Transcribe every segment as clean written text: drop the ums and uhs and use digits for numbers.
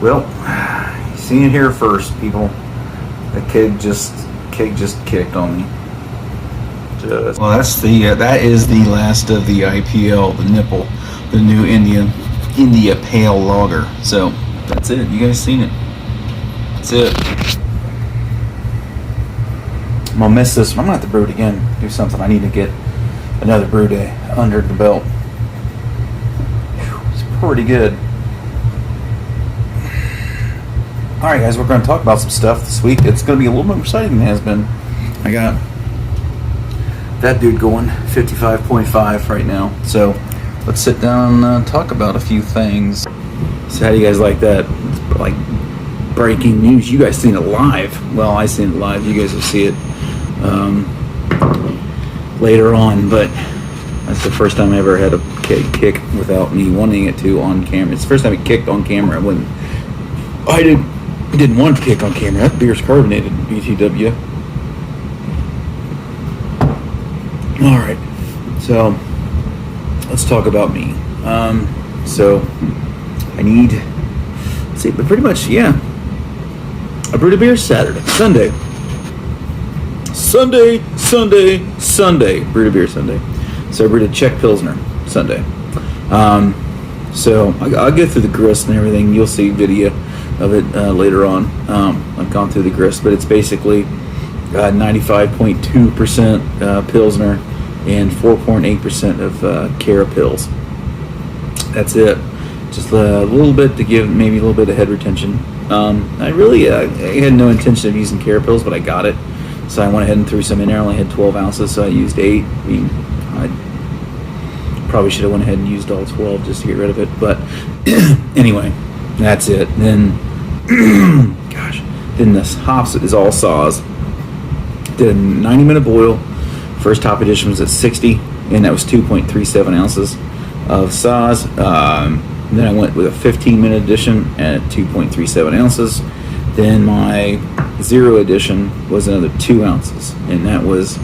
Well, you seen it here first, people. The keg just kicked on me. Well, that is the last of the IPL, the nipple, the new India Pale Lager. So that's it. You guys seen it? That's it. I'm gonna miss this one. I'm gonna have to brew it again. Do something. I need to get another brew day under the belt. Whew, it's pretty good. All right, guys, we're going to talk about some stuff this week. It's going to be a little more exciting than it has been. I got that dude going 55.5 right now. So let's sit down and talk about a few things. So how do you guys like that? It's like breaking news. You guys seen it live. Well, I seen it live. You guys will see it later on. But that's the first time I ever had a kick without me wanting it to on camera. It's the first time it kicked on camera. I didn't want to kick on camera. That beer's carbonated, BTW. All right, so let's talk about me. So I need, let's see, but pretty much, yeah. I brewed a beer Sunday. Brewed a beer Sunday. So I brewed a Czech Pilsner Sunday. So I'll get through the grist and everything. You'll see video of it later on. I've gone through the grist, but it's basically 95.2% Pilsner and 4.8% of Czech Pils. That's it. Just a little bit to give maybe a little bit of head retention. I had no intention of using Czech Pils, but I got it. So I went ahead and threw some in there. I only had 12 ounces, so I used 8. I mean, I probably should have went ahead and used all 12 just to get rid of it. But anyway, that's it. Then, then this hops is all saws. Did a 90-minute boil. First top edition was at 60, and that was 2.37 ounces of saws. Then I went with a 15-minute edition at 2.37 ounces. Then my 0 edition was another 2 ounces, and that was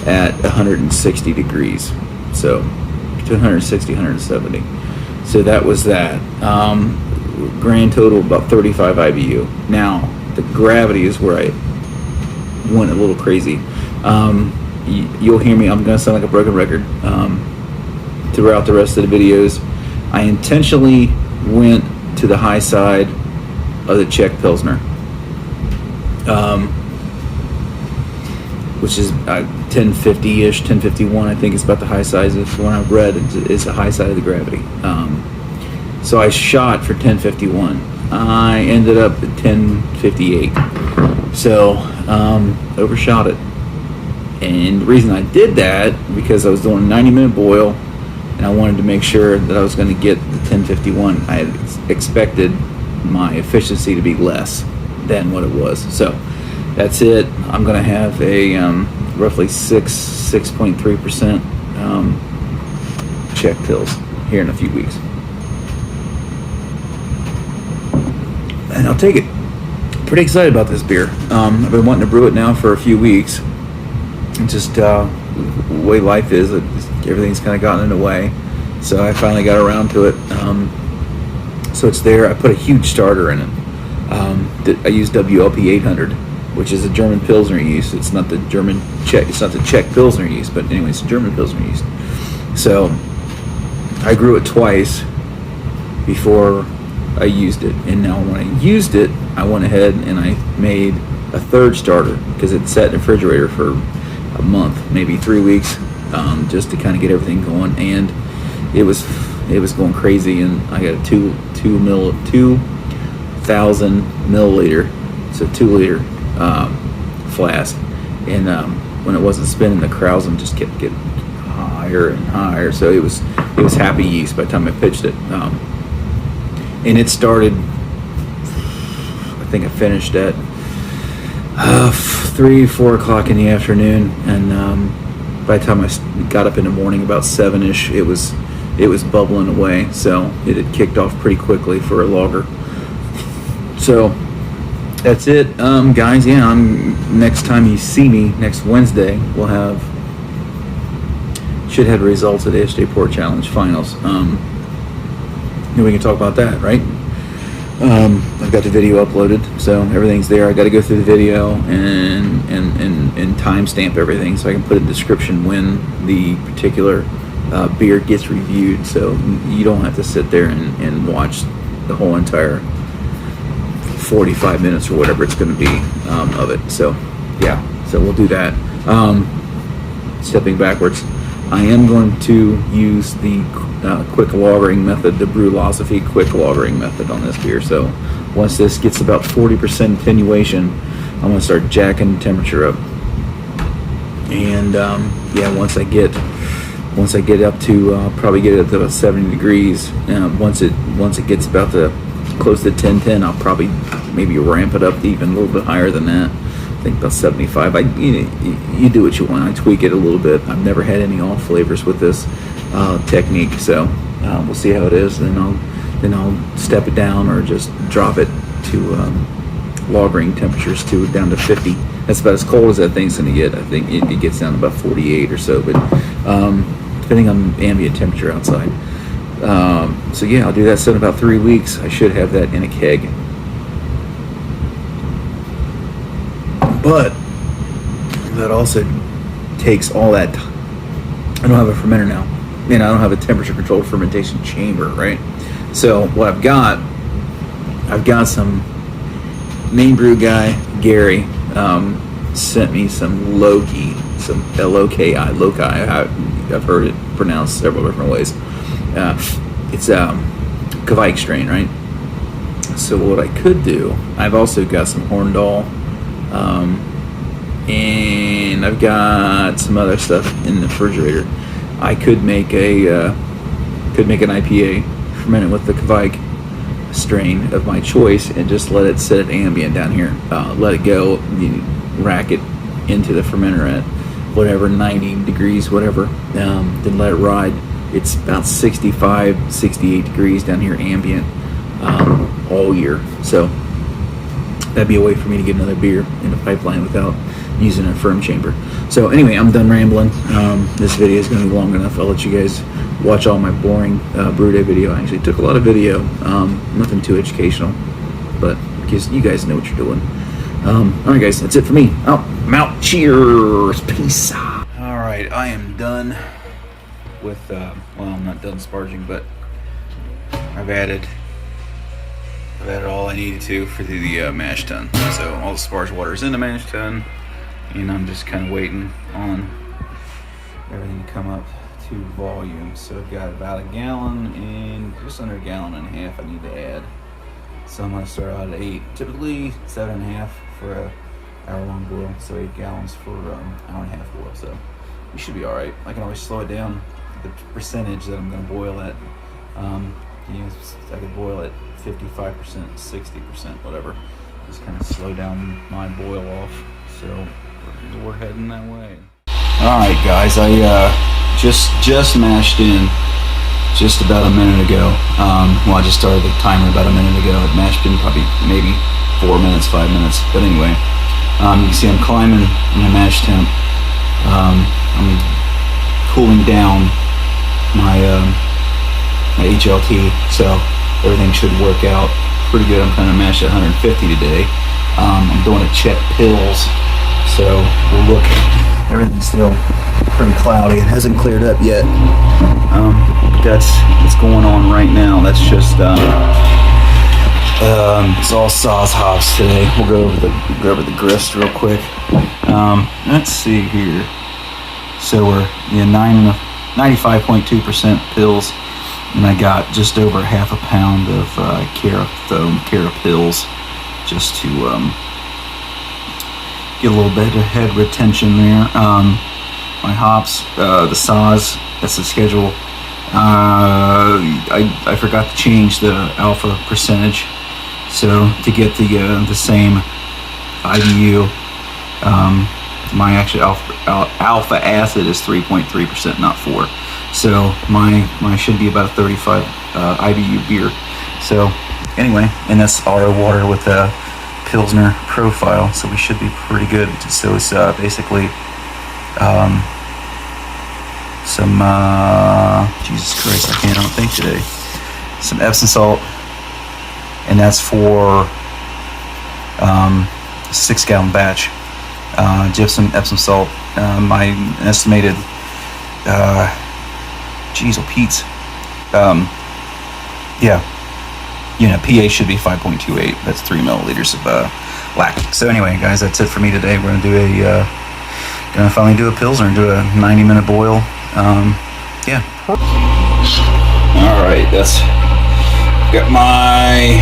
at 160 degrees. So, 160, 170. So that was that. Grand total about 35 IBU. Now, the gravity is where I went a little crazy. You'll hear me, I'm going to sound like a broken record throughout the rest of the videos. I intentionally went to the high side of the Czech Pilsner, which is 1050-ish, 1051. I think it's about the high size of when I've read is the high side of the gravity. So I shot for 1051. I ended up at 1058. So overshot it. And the reason I did that because I was doing a 90-minute boil, and I wanted to make sure that I was going to get the 1051. I had expected my efficiency to be less than what it was. So that's it. I'm going to have a roughly 6.3% Czech Pils here in a few weeks. And I'll take it. Pretty excited about this beer. I've been wanting to brew it now for a few weeks. It's just the way life is. Everything's kind of gotten in the way. So I finally got around to it. So it's there. I put a huge starter in it. I used WLP 800, which is a German Pilsner yeast. It's not the Czech Pilsner yeast, but anyway, it's a German Pilsner yeast. So I grew it twice before I used it, and now when I used it, I went ahead and I made a third starter because it sat in the refrigerator for a month, maybe 3 weeks, just to kind of get everything going, and it was going crazy. And I got a 2,000 milliliter, so 2 liter flask, and when it wasn't spinning, the Krausen just kept getting higher and higher. So it was happy yeast by the time I pitched it. And it started, I think I finished at 3-4 o'clock in the afternoon, and by the time I got up in the morning about 7ish, it was bubbling away. So it had kicked off pretty quickly for a lager. So that's it, guys. Yeah, next time you see me next Wednesday, should have results at ASJ Port Challenge finals. then we can talk about that, right? I've got the video uploaded, so everything's there. I got to go through the video and timestamp everything so I can put a description when the particular beer gets reviewed, so you don't have to sit there and watch the whole entire 45 minutes or whatever it's going to be of it. So yeah, so we'll do that. Stepping backwards, I am going to use the quick lagering method, the Brewlosophy quick lagering method on this beer. So once this gets about 40% attenuation, I'm going to start jacking the temperature up. And yeah, once I get up to probably get it up to about 70 degrees. Once it gets about to close to 1010, I'll probably maybe ramp it up to even a little bit higher than that. I think about 75. You do what you want. I tweak it a little bit. I've never had any off flavors with this technique, so we'll see how it is. Then I'll step it down or just drop it to lagering temperatures down to 50. That's about as cold as that thing's going to get. I think it gets down to about 48 or so, but depending on ambient temperature outside. So yeah, I'll do that. So in about 3 weeks, I should have that in a keg. But that also takes all that time. I don't have a fermenter now, and I don't have a temperature controlled fermentation chamber, right? So what I've got some main brew guy, Gary, sent me some Loki, some Loki. I've heard it pronounced several different ways. It's Kvike strain, right? So what I could do, I've also got some Horndal, and I've got some other stuff in the refrigerator. I could make an IPA, ferment it with the Kvike strain of my choice, and just let it sit at ambient down here. Let it go, rack it into the fermenter at whatever, 90 degrees, whatever. Then let it ride. It's about 65, 68 degrees down here ambient all year. So that'd be a way for me to get another beer in the pipeline without using a firm chamber. So anyway, I'm done rambling. This video is going to be long enough. I'll let you guys watch all my boring brew day video. I actually took a lot of video, nothing too educational, but because you guys know what you're doing. Alright guys, that's it for me. I'm out. Cheers. Peace. Alright, I am done with, well, I'm not done sparging, but I've added all I needed to for the mash tun. So all the sparge water is in the mash tun, and I'm just kind of waiting on everything to come up to volume. So I've got about a gallon and just under a gallon and a half I need to add. So I'm going to start out at 8, typically 7.5 for a hour-long boil, so 8 gallons for hour and a half boil. So we should be all right. I can always slow it down the percentage that I'm going to boil at. I could boil at 55%, 60%, whatever. Just kind of slow down my boil off. So we're heading that way. All right, guys. I just mashed in just about a minute ago. Well, I just started the timer about a minute ago. It mashed in probably maybe 4 minutes, 5 minutes. But anyway, you can see I'm climbing my mash temp. I'm cooling down my HLT, so everything should work out pretty good. I'm kind of mashed at 150 today. I'm doing a Czech Pils, so we'll look. Everything's still pretty cloudy. It hasn't cleared up yet. That's what's going on right now. That's just it's all Saaz hops today. We'll go over the grist real quick. Let's see here. So we're 95.2% Pils, and I got just over half a pound of Czech Pils, just to get a little bit of head retention there. My hops, the Saaz, that's the schedule. I forgot to change the alpha percentage, so to get the same IBU, my actual alpha acid is 3.3%, not 4. So my should be about a 35 IBU beer. So anyway, and that's auto water with a Pilsner profile, so we should be pretty good. So it's basically some Jesus Christ, I don't think today. some Epsom salt, and that's for 6-gallon batch. Gypsum, Epsom salt. My estimated, geez, oh Pete's, yeah, pH should be 5.28. That's 3 milliliters of lactic. So anyway, guys, that's it for me today. We're gonna do gonna finally do a Pilsner and do a 90-minute boil. Yeah. All right, that's got my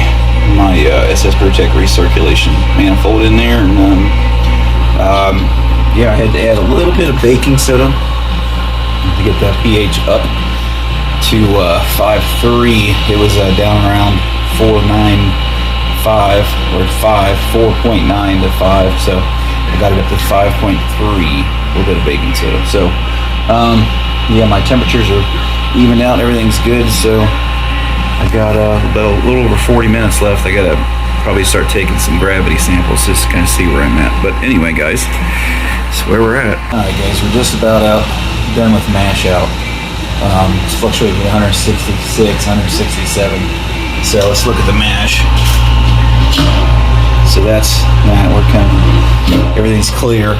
SS Brewtech recirculation manifold in there, and yeah, I had to add a little bit of baking soda to get that pH up to 5.3. It was down around 4.95 or 4.9 to 5, so I got it up to 5.3. A little bit of baking soda. So yeah, my temperatures are evened out. Everything's good. So I got about a little over 40 minutes left. I gotta probably start taking some gravity samples just to kind of see where I'm at. But anyway, guys, that's where we're at. All right, guys, we're just about done with mash out. It's fluctuating 166, 167. So let's look at the mash. So that's that. We're kind of, everything's clear.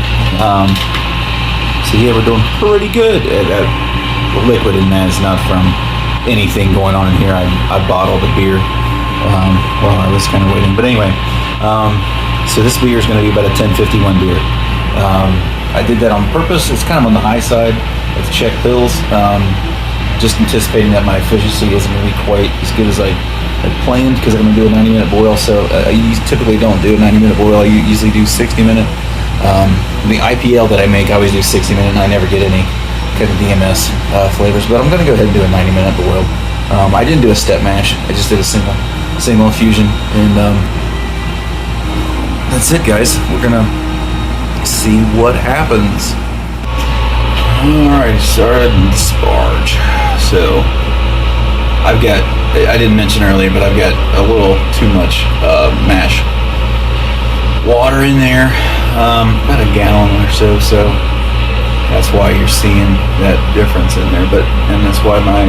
So yeah, we're doing pretty good. The liquid in that is not from anything going on in here. I bottled the beer while I was kind of waiting. But anyway, so this beer is going to be about a 1051 beer. I did that on purpose. It's kind of on the high side of the Czech Pils. Just anticipating that my efficiency isn't going to be quite as good as I had planned, because I'm going to do a 90-minute boil. So I typically don't do a 90-minute boil. I usually do 60-minute. The IPL that I make, I always do 60-minute, and I never get any kind of DMS flavors. But I'm going to go ahead and do a 90-minute boil. I didn't do a step mash. I just did a single infusion, and that's it, guys. We're gonna see what happens. All right, started in sparge. So I didn't mention earlier, but I've got a little too much mash water in there, about a gallon or so. So that's why you're seeing that difference in there. And that's why my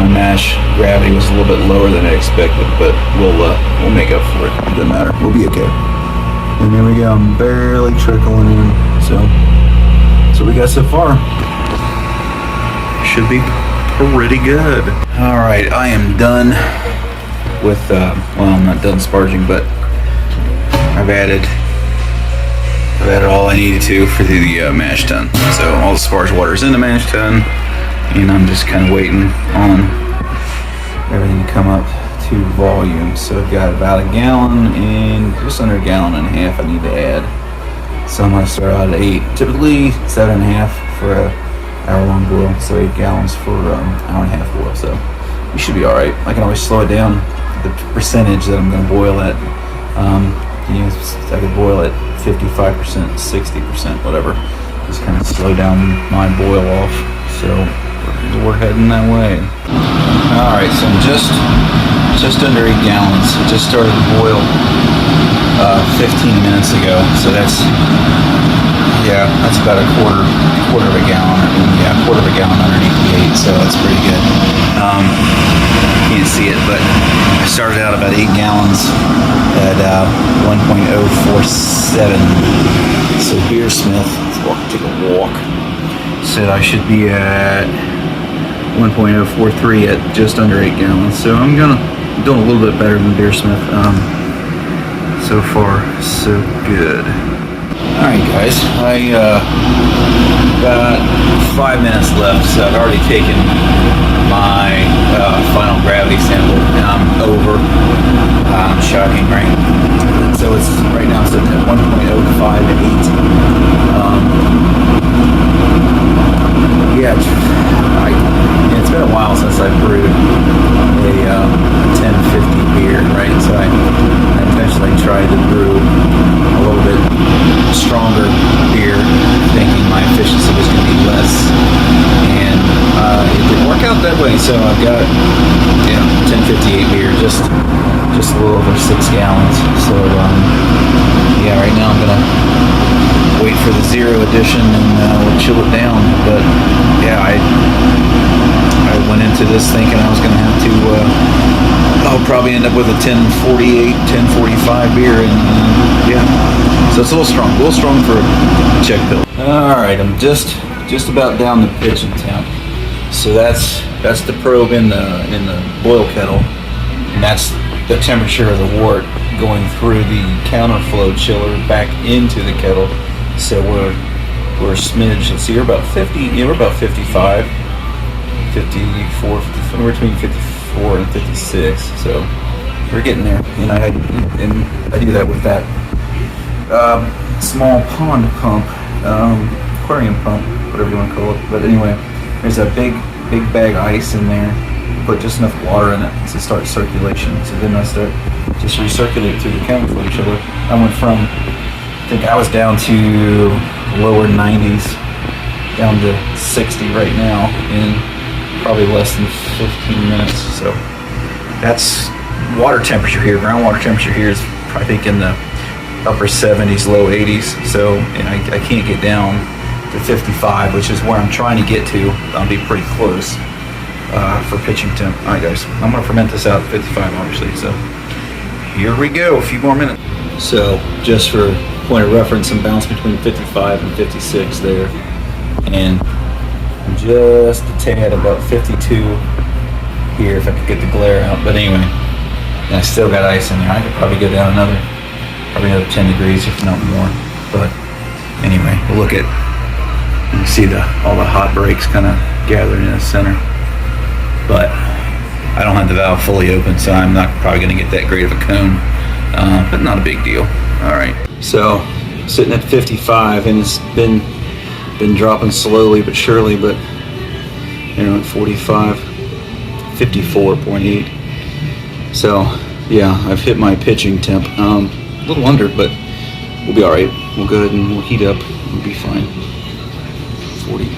mash gravity was a little bit lower than I expected. But we'll make up for it. It doesn't matter. We'll be okay. And there we go. I'm barely trickling in. So that's what we got so far. Should be pretty good. All right, I am done with. Well, I'm not done sparging, but I've added all I needed to for the mash tun. So all the sparge water is in the mash tun, and I'm just kind of waiting on everything to come up to volume. So I've got about a gallon and just under a gallon and a half I need to add. So I'm going to start out at 8. Typically 7.5 for a hour-long boil, so 8 gallons for hour and a half boil. So you should be all right. I can always slow it down the percentage that I'm going to boil at. I could boil at 55%, 60%, whatever. Just kind of slow down my boil off. So we're heading that way. All right, so I'm just under 8 gallons. It just started to boil 15 minutes ago. So that's about a quarter of a gallon. Yeah, a quarter of a gallon underneath the 8. So that's pretty good. Can't see it, but I started out about 8 gallons at 1.047. So Beersmith, take a walk, said I should be at 1.043 at just under 8 gallons. So I'm doing a little bit better than Beersmith. So far, so good. All right, guys, I got 5 minutes left, so I've already taken my final gravity sample, and I'm over. Shocking, right? So it's right now it's at 1.058. It's been a while since I brewed a 1050 beer, right? So I intentionally tried to brew a little bit stronger beer, thinking my efficiency was going to be less, and it didn't work out that way. So I've got 1058 beer, just a little over 6 gallons. So right now I'm gonna wait for the 0 edition and we'll chill it down. But yeah, I I went into this thinking I was going to have to, I'll probably end up with a 1048, 1045 beer, and yeah. So it's a little strong for a Czech Pils. All right, I'm just about down the pitching temp. So that's the probe in the boil kettle, and that's the temperature of the wort going through the counterflow chiller back into the kettle. So we're a smidge. Let's see, we're about 50. Yeah, we're about 55, 54. We're between 54 and 56. So we're getting there. And I do that with that small pond pump, aquarium pump, whatever you want to call it. But anyway, there's a big bag of ice in there. Put just enough water in it to start circulation. So then I start just recirculate through the counterflow chiller. I went from, I think I was down to lower 90s, down to 60 right now in probably less than 15 minutes. So that's water temperature here. Groundwater temperature here is, I think, in the upper 70s, low 80s. So, and I can't get down to 55, which is where I'm trying to get to. I'll be pretty close for pitching temp. All right, guys, I'm gonna ferment this out at 55, obviously. So here we go, a few more minutes. So just for point of reference, I'm bounced between 55 and 56 there, and just a tad about 52 here if I could get the glare out. But anyway, and I still got ice in there. I could probably go down another 10 degrees, if not more. But anyway, we'll look at, you see all the hot breaks kind of gathering in the center. But I don't have the valve fully open, so I'm not probably going to get that great of a cone, but not a big deal. All right, so sitting at 55, and it's been dropping slowly but surely, but you know, at 45, 54.8. So yeah, I've hit my pitching temp, a little under, but we'll be all right. We'll go ahead and we'll heat up. We'll be fine. 40.